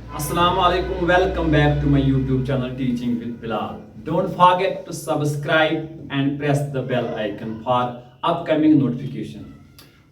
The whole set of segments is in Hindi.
Assalamu alaikum. Welcome back to my YouTube channel Teaching with Bilal. Don't forget to subscribe and press the bell icon for upcoming notification.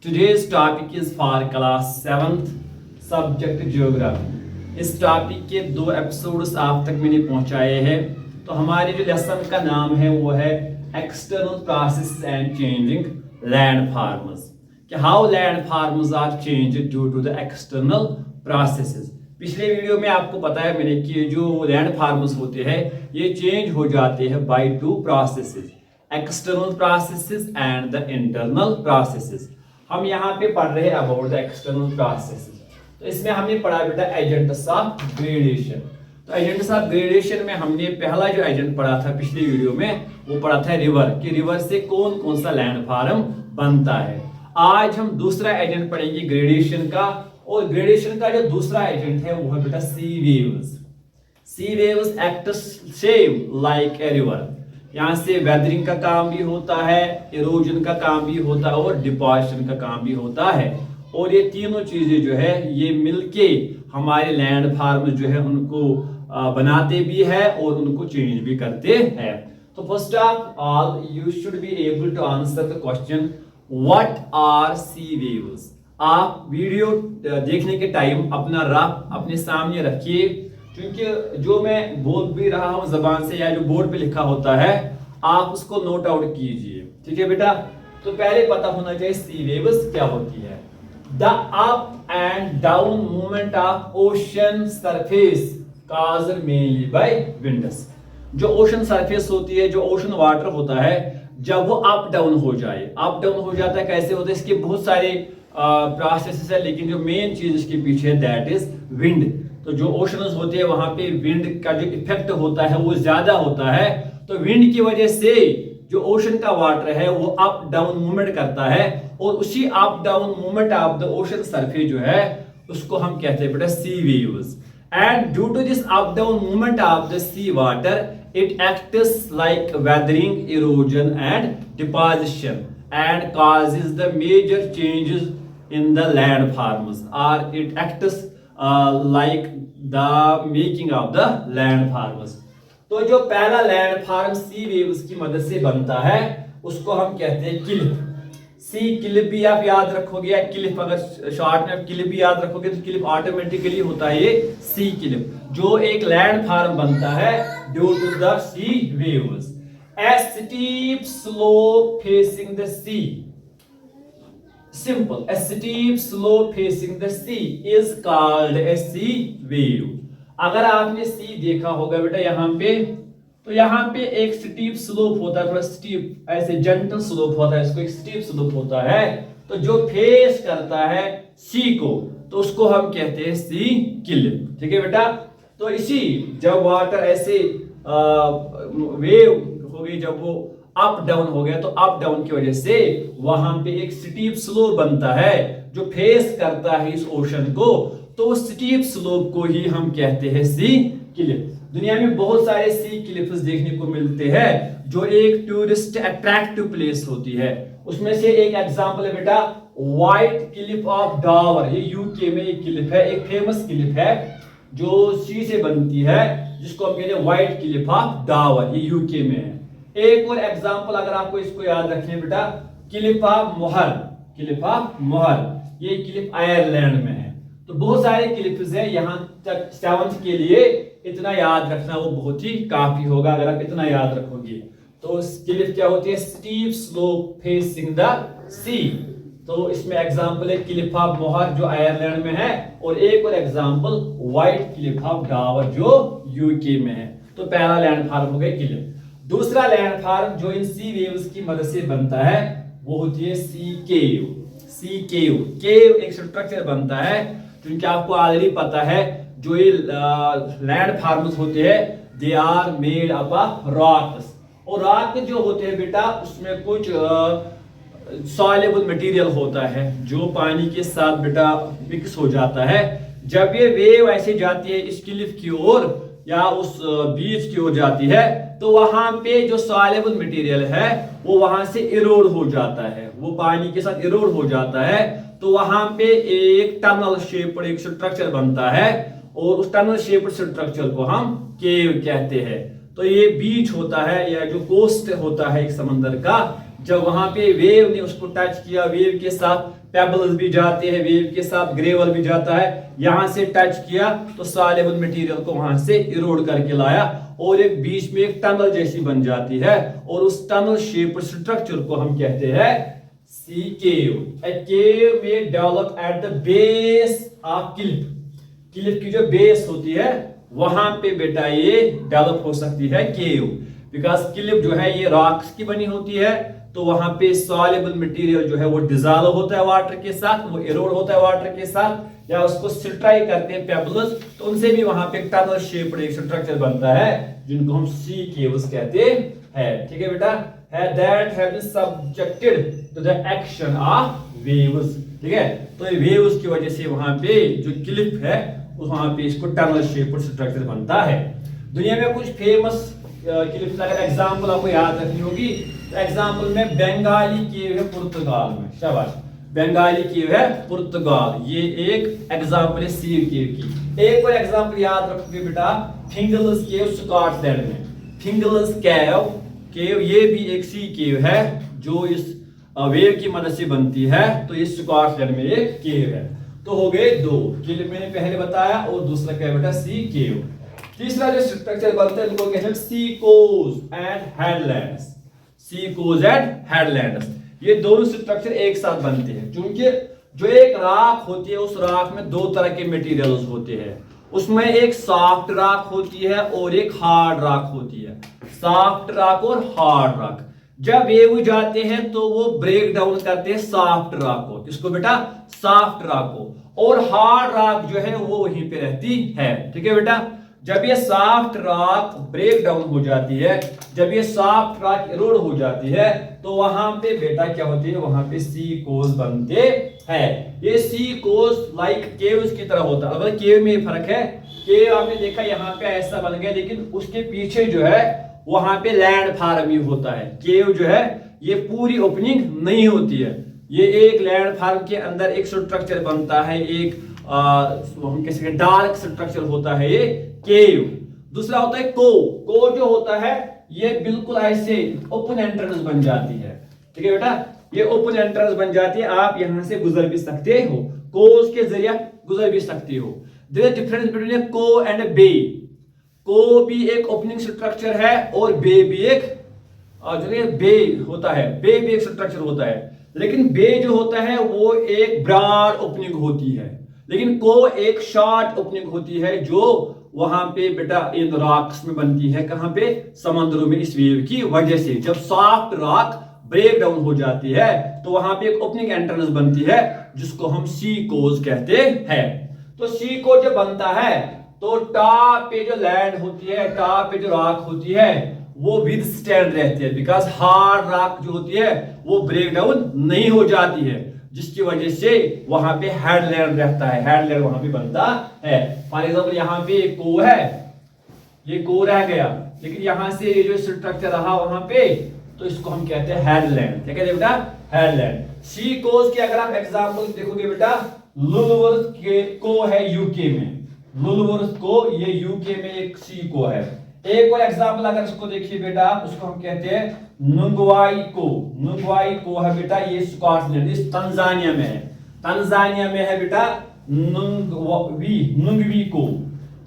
Today's topic is for class 7th subject Geography. इस टॉपिक के 2 एपिसोड्स आप तक मैंने पहुंचाए हैं। तो हमारे जो लेसन का नाम है वो है external process and changing landforms. कि how landforms are change due to the external processes. पिछले वीडियो में आपको पता है मैंने कि जो लैंड फार्मर्स होते हैं ये चेंज हो जाते हैं by 2 processes, external processes and the internal processes. हम यहाँ पे पढ़ रहे हैं अबाउट द एक्सटर्नल प्रोसेसेस। तो इसमें हमने पढ़ा बेटा एजेंट्स ऑफ ग्रेडेशन। तो एजेंट्स ऑफ ग्रेडेशन में हमने पहला जो एजेंट पढ़ा था पिछले वीडियो में वो पढ़ा था रिवर, कि रिवर से कौन कौन सा लैंड फार्म बनता है। आज हम दूसरा एजेंट पढ़ेंगे ग्रेडेशन का, और ग्रेडेशन का जो दूसरा एजेंट है वो है बेटा sea waves. Sea waves act same like a river. यहाँ से वेदरिंग का काम भी होता है, इरोजन का काम भी होता है और डिपोजिशन का काम भी होता है। और ये तीनों चीजें जो है ये मिलके हमारे लैंड फार्म जो है उनको बनाते भी है और उनको चेंज भी करते हैं। तो first of all you should be able to answer the question what are sea waves. आप वीडियो देखने के टाइम अपना रफ अपने सामने रखिए, क्योंकि जो मैं बोल भी रहा हूं जबान से या जो बोर्ड पे लिखा होता है आप उसको नोट आउट कीजिए, ठीक है बेटा। तो पहले पता होना चाहिए सी वेव्स क्या होती है। The up and down movement of ocean surface caused mainly by winds. जो ओशन सरफेस होती है, जो ओशन वाटर होता है, जब वो अप डाउन हो जाए, अप डाउन हो जाता है कैसे होता है, इसके बहुत सारे प्रोसेस है, लेकिन जो मेन चीज इसके पीछे है दैट इज विंड। तो जो ओशंस होते हैं वहां पे विंड का जो इफेक्ट होता है वो ज्यादा होता है। तो विंड की वजह से जो ओशन का वाटर है वो अप डाउन मूवमेंट करता है, और उसी up down movement of the ocean surface जो है उसको हम कहते हैं बेटा sea waves. And due to this up down movement of the sea water it acts like weathering, erosion and deposition and causes the major changes in the land forms, or it acts like the making of the land forms. तो जो पहला लैंड फार्म सी वेव्स की मदद से बनता है उसको हम कहते हैं क्लिफ। सी क्लिफ भी आप याद रखोगे, या क्लिफ अगर शॉर्ट में क्लिफ भी याद रखोगे तो क्लिफ ऑटोमेटिकली होता है ये सी क्लिफ, जो एक लैंड फार्म बनता है due to the sea waves. A steep slope facing the sea, simple, a steep slope facing the sea is called a sea wave. अगर आपने सी देखा होगा बेटा यहाँ पे, तो यहाँ पे एक स्टीप स्लोप होता है, थोड़ा स्टीप ऐसे जेंटल स्लोप होता है, इसको एक स्टीप स्लोप होता है। तो जो फेस करता है सी को तो उसको हम कहते हैं सी क्लिफ, ठीक है बेटा। तो इसी जब वाटर ऐसे वेव हो गई, जब वो अप डाउन हो गया तो अप डाउन की वजह से वहां पे एक स्टीप स्लोप बनता है जो फेस करता है इस ओशन को, तो स्टीप स्लोप को ही हम कहते हैं सी क्लिफ। दुनिया में बहुत सारे सी क्लिफ्स देखने को मिलते हैं जो एक टूरिस्ट अट्रैक्टिव प्लेस होती है। उसमें से एक एग्जांपल है बेटा व्हाइट क्लिफ ऑफ डावर। ये यूके में एक क्लिफ है, एक फेमस क्लिफ है जो सी से बनती है, जिसको हम कहते हैं व्हाइट क्लिफ ऑफ डावर, ये यूके में है। एक और एग्जांपल अगर आपको इसको याद रखना है बेटा, क्लिफ ऑफ मोहर, क्लिफ ऑफ मोहर, ये क्लिफ आयरलैंड में है। तो बहुत सारे क्लिफ्स हैं, यहाँ तक 7th के लिए इतना याद रखना वो बहुत ही काफी होगा अगर आप इतना याद रखोगे। तो क्लिफ क्या होती है, स्टीप स्लोप फेसिंग द सी। तो इसमें एग्जांपल है क्लिफ ऑफ मोहर जो आयरलैंड में है, और एक और example white Cliff of Dawar जो यूके में है। तो पहला लैंड फार्म हो गया क्लिफ। दूसरा लैंड फार्म जो इन सी वेव्स की मदद से बनता है वो होती है सी केव। सी केव, केव एक स्ट्रक्चर बनता है क्योंकि आपको ऑलरेडी पता है जो ये लैंड फार्म्स होते हैं they are made up of rocks, और रॉक जो होते हैं बेटा उसमें कुछ सॉल्युबल मटेरियल होता है जो पानी के साथ बेटा मिक्स हो जाता है। जब ये वेव ऐसे जाती है इस क्लिफ की ओर या उस बीच की ओर जाती है तो वहां पे जो सॉल्युबल मटेरियल है वो वहां से इरोड हो जाता है, वो पानी के साथ इरोड हो जाता है। तो वहां पे एक टनल शेप एक स्ट्रक्चर बनता है, और उस टनल शेप्ड स्ट्रक्चर को हम केव कहते हैं। तो ये बीच होता है या जो कोस्ट होता है एक समंदर का, जब वहां पे वेव ने उसको टच किया, वेव के साथ पेबल्स भी जाते हैं, वेव के साथ ग्रेवल भी जाता है, यहां से टच किया तो सॉल्युबल मटेरियल को वहां से इरोड करके लाया और एक बीच में एक टनल जैसी बन जाती है और उस टनल शेप्ड स्ट्रक्चर को हम कहते हैं सी केव। ए केव में develop at the base of Cliff. Cliff की जो बेस होती है वहां पे बेटा ये डेवलप हो सकती है केव, बिकॉज क्लिफ जो है ये रॉक्स की बनी होती है, तो वहां पे सॉल्युबल मटेरियल जो है वो डिसॉल्व होता है वाटर के साथ, वो इरोड होता है वाटर के साथ, या उसको सिल्ट्राई करते हैं पेबल्स, तो उनसे भी वहां पे टनल शेप्ड एक स्ट्रक्चर बनता है जिनको हम सी केव्स कहते हैं। ठीक है बेटा, है that have been subjected to the action of waves. ठीक है, तो ये वेव्स की वजह से वहां पे जो क्लिफ है वहां पे इसको टनल शेप्ड स्ट्रक्चर बनता है। दुनिया में कुछ फेमस क्लिफ अगर एग्जांपल आपको याद रखनी होगी, तो एग्जांपल में बंगाली केव है पुर्तगाल में, शाबाश, बंगाली केव है पुर्तगाल, ये एक एग्जांपल है सी केव की। एक और एग्जांपल याद रखोगे बेटा, फिंगल्स केव स्कॉटलैंड में। फिंगल्स केव ये भी एक सी केव है जो इस वेव की मदद से बनती है, तो ये स्कॉटलैंड में एक केव है। तो हो गए दो, केव मैंने पहले बताया और दूसरा क्या बेटा सी केव। तीसरा जो स्ट्रक्चर बनता है इनको कहते हैं सी coves and हेडलैंड्स। C coves and हेडलैंड्स, ये दोनों स्ट्रक्चर एक साथ बनते हैं, क्योंकि जो एक राख होती है उस राख में दो तरह के मटेरियल्स होते हैं, उसमें एक सॉफ्ट राख होती है और एक हार्ड राख होती है। सॉफ्ट राख और हार्ड राख, जब वेव जाते हैं तो वो ब्रेक डाउन करते हैं सॉफ्ट राख को, इसको बेटा सॉफ्ट राख को, और हार्ड राख जो है वो वहीं पे रहती है। ठीक है बेटा, जब ये सॉफ्ट रॉक ब्रेक डाउन हो जाती है, जब ये सॉफ्ट रॉक इरोड हो जाती है, तो वहां पे बेटा क्या होती है, वहां पे सी कोज बनते हैं। ये सी कोज लाइक केव्स की तरह होता है। अब केव में फर्क है, केव आपने देखा यहाँ पे ऐसा बन गया, लेकिन उसके पीछे जो है वहां पे लैंड फार्म ही होता है। केव जो है ये पूरी ओपनिंग नहीं होती है, ये एक लैंड फार्म के अंदर एक स्ट्रक्चर बनता है, एक हम कह सकते डार्क स्ट्रक्चर होता है ये केव। दूसरा होता है को जो होता है ये बिल्कुल ऐसे ओपन एंट्रेंस बन जाती है। ठीक है बेटा, ये ओपन एंट्रेंस बन जाती है, आप यहां से गुजर भी सकते हो, कोस के जरिए गुजर भी सकते हो। देयर इज डिफरेंस बिटवीन को एंड बे। को भी एक ओपनिंग स्ट्रक्चर है और बे भी एक जो बे होता है, बे भी एक स्ट्रक्चर होता है, लेकिन बे जो होता है वो एक ब्रॉड ओपनिंग होती है, लेकिन को एक शॉर्ट ओपनिंग होती है जो वहां पे बेटा इन रॉक्स में बनती है, कहां पे, समंदरों में, इस वेव की वजह से। जब सॉफ्ट रॉक ब्रेक डाउन हो जाती है तो वहां पे एक ओपनिंग एंट्रेंस बनती है जिसको हम सी कोज कहते हैं। तो सी कोज जब बनता है तो टॉप पे जो लैंड होती है, टॉप पे जो रॉक होती है वो विद स्टैंड रहती है, बिकॉज हार्ड रॉक जो होती है वो ब्रेक डाउन नहीं हो जाती है, जिसकी वजह से वहां पे हेडलैंड रहता है, हेडलैंड वहां पे बनता है। फॉर एग्जांपल यहाँ पे को है, ये को रह गया, लेकिन यहां से ये जो स्ट्रक्चर रहा वहां पे, तो इसको हम कहते हैं हेडलैंड। क्या कहते हैं बेटा, हेडलैंड। सी कोज के अगर आप एग्जांपल देखोगे बेटा, लुलवर्थ के को है यूके में, लुलवर्थ को ये यूके में एक सी को है। एक और एग्जांपल अगर इसको देखिए बेटा, उसको हम कहते हैं नुंगवाई को। नुंगवाई को है बेटा ये स्कॉटलैंड, इस तंजानिया में है, तंजानिया में है बेटा नुंगवी को।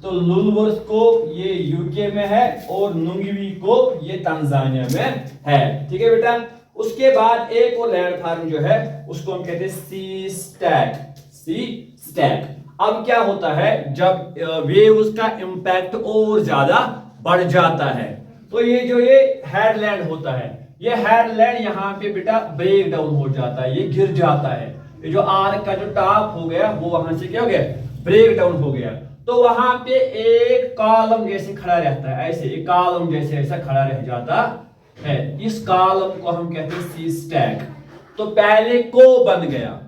तो लुलवर्थ को ये यूके में है और नुंगवी को ये तंजानिया में है। ठीक है बेटा, उसके बाद एक और लैंड फार्म जो है उसको हम कहते हैं सी स्टैक। सी स्टैक। अब क्या होता है, जब वेव्स का इंपैक्ट और ज्यादा बढ़ जाता है तो ये जो ये हेडलैंड होता है, ये हेडलैंड यहाँ पे बेटा ब्रेक डाउन हो जाता है, ये गिर जाता है। ये जो आर्क का जो टॉप हो गया वो वहां से क्या हो गया, ब्रेक डाउन हो गया। तो वहां पे एक कॉलम जैसे खड़ा रहता है, ऐसे एक कॉलम जैसे ऐसा खड़ा रह जाता है, इस कॉलम को हम कहते हैं सी स्टैक। तो पहले को बन गया,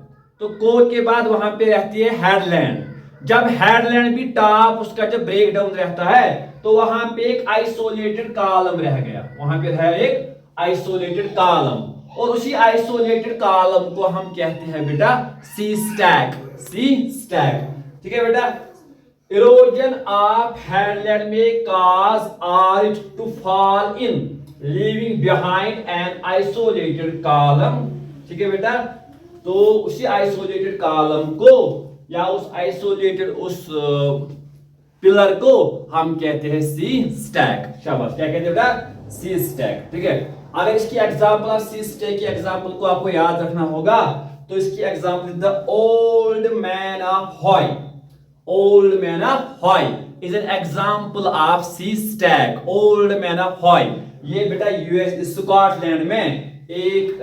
तो को के बाद वहां पे रहती है हेडलैंड। जब हेडलैंड भी टॉप उसका जब ब्रेक डाउन रहता है तो वहां पे एक आइसोलेटेड कॉलम रह गया, वहां पे है एक आइसोलेटेड कॉलम, और उसी आइसोलेटेड कॉलम को हम कहते हैं बेटा सी स्टैक। सी स्टैक। ठीक है बेटा, erosion of headland may cause arch to fall in, leaving behind an isolated column. ठीक है बेटा, तो उसी आइसोलेटेड कॉलम को या उस आइसोलेटेड उस पिलर को हम कहते हैं सी स्टैक। शाबाश, क्या कहते हैं बेटा? Sea stack. ठीक है, अगर इसकी एग्जांपल, सी स्टैक की एग्जांपल को आपको याद रखना होगा, तो इसकी example the Old Man of Hoy. Old Man of Hoy is an example of sea stack. Old Man of Hoy, ये बेटा यूएस स्कॉटलैंड में एक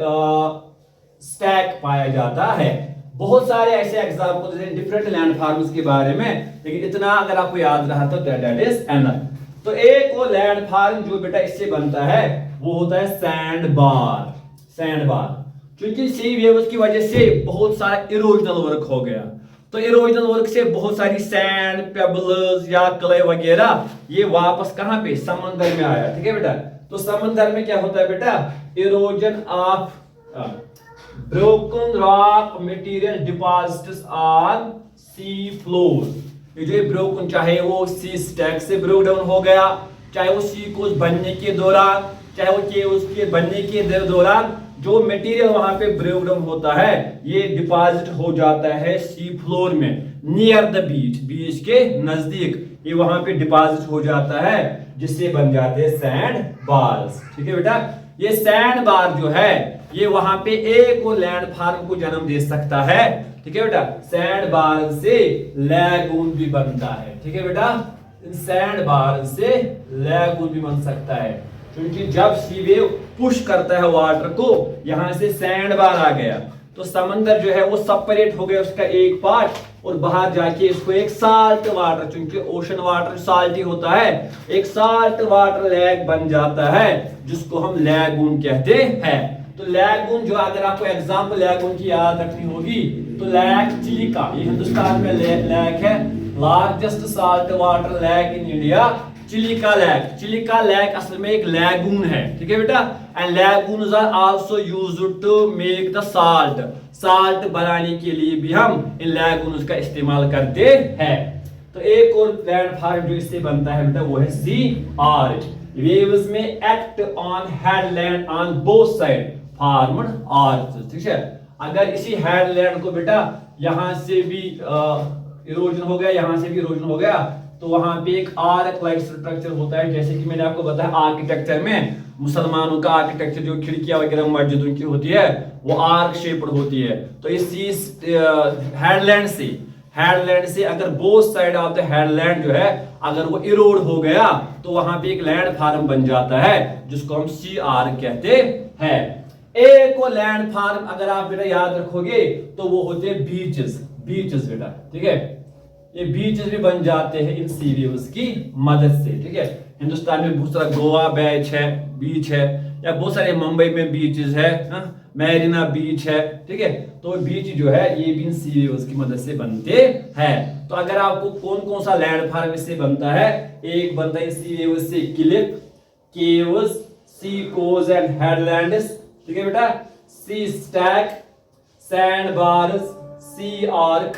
स्टैक पाया जाता है। बहुत सारे ऐसे एग्जांपल्स हैं डिफरेंट लैंडफॉर्म्स के बारे में, लेकिन इतना अगर आपको याद रहा तो दैट इज एनफ। तो एक वो लैंडफॉर्म जो बेटा इससे बनता है वो होता है सैंड बार। सैंड बार, क्योंकि सी वेव्स की वजह से बहुत सारा इरोजनल वर्क हो गया, तो इरोजनल वर्क से बहुत सारी सैंड, पेबल्स या क्ले वगैरह ये वापस कहां पे? समंदर में आया। ठीक है बेटा, तो समंदर में क्या होता है बेटा? Erosion of broken rock material deposits on sea floor। ये जो ब्रोकन, चाहे वो सी स्टैक से ब्रोक डाउन हो गया, चाहे वो सी कोस बनने के दौरान, चाहे वो केव्स के बनने के दौरान, जो मटेरियल वहां पे ब्रेक डाउन होता है ये डिपॉजिट हो जाता है सी फ्लोर में, नियर द बीच, बीच के नजदीक ये वहां पे डिपॉजिट हो जाता है, जिससे बन जाते हैं सैंड बार्स। ठीक है बेटा, ये सैंड बार जो है ये वहां पे एक और लैंडफॉर्म को जन्म दे सकता है। ठीक है बेटा, सैंड बार से लैगून भी बनता है। ठीक है बेटा, सैंड बार से लैगून भी बन सकता है, क्योंकि जब सी वेव पुश करता है वाटर को, यहां से सैंड बार आ गया तो समंदर जो है वो सेपरेट हो गया उसका एक पार्ट, और बाहर जाके इसको एक साल्ट वाटर, क्योंकि ओशन वाटर साल्टी होता है, एक साल्ट वाटर लैग बन जाता है, जिसको हम लैगून कहते हैं। तो लैगून जो, अगर आपको एग्जांपल लैगून की याद रखनी होगी, तो लैग चिलिका, ये हिंदुस्तान में लैग है, largest salt water lake in India, Chilika lake. Chilika lake असल में एक लैगून है। ठीक है बेटा, and lagoons are also used to make the salt. Salt बनाने के लिए भी हम इन लैगून्स का इस्तेमाल करते हैं। तो एक और लैंडफॉर्म जो इससे बनता है बेटा वो है सी आर्च। वेव्स में act on headland on both side formed arch. ठीक है, अगर इसी हेडलैंड को बेटा यहां से भी इरोजन हो गया, यहां से भी इरोजन हो गया, तो वहां पे एक आर्क लाइक स्ट्रक्चर होता है। जैसे कि मैंने आपको बताया आर्किटेक्चर में, मुसलमानों का आर्किटेक्चर जो खिड़कियां वगैरह मस्जिदों की होती है वो आर्क शेप्ड होती है। तो इसी हेडलैंड से अगर both side of the headland जो है अगर वो इरोड हो गया, तो वहां पे एक लैंड फॉर्म बन जाता है, जिसको हम सी आर्क कहते हैं। एक और लैंड फॉर्म अगर आप बेटा याद रखोगे तो वो होते हैं बीचेस। बीचेस बेटा, ठीक है, ये बीचेस भी बन जाते हैं इन सी वेव्स की मदद से। ठीक है, हिंदुस्तान में बहुत सारा गोवा बीच है, या बहुत सारे मुंबई में बीचेस है, मैरिना बीच है। ठीक है, तो बीच जो है ये भी इन सी वेव्स की मदद से बनते हैं। तो अगर आपको कौन कौन सा लैंडफॉर्म इससे बनता है, एक बनता है सी वेव्स से cliff, caves, sea coves and headlands. ठीक है बेटा, sea stack, sand bars, sea arch,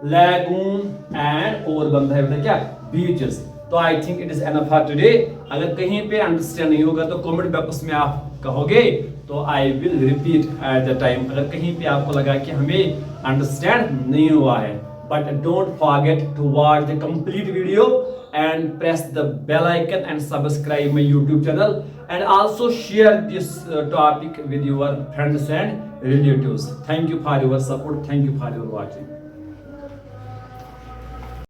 lagoon and और बनता है बेटा क्या? बीचेस। तो I think it is enough for today. अगर कहीं पे अंडरस्टैंड नहीं होगा तो कमेंट बॉक्स में आप कहोगे तो I will repeat at the time. अगर कहीं पे आपको लगा कि हमें अंडरस्टैंड नहीं हुआ है, but don't forget to watch the complete video and press the bell icon and subscribe my YouTube channel, and also share this topic with your friends and relatives. Thank you for your support. Thank you for your watching.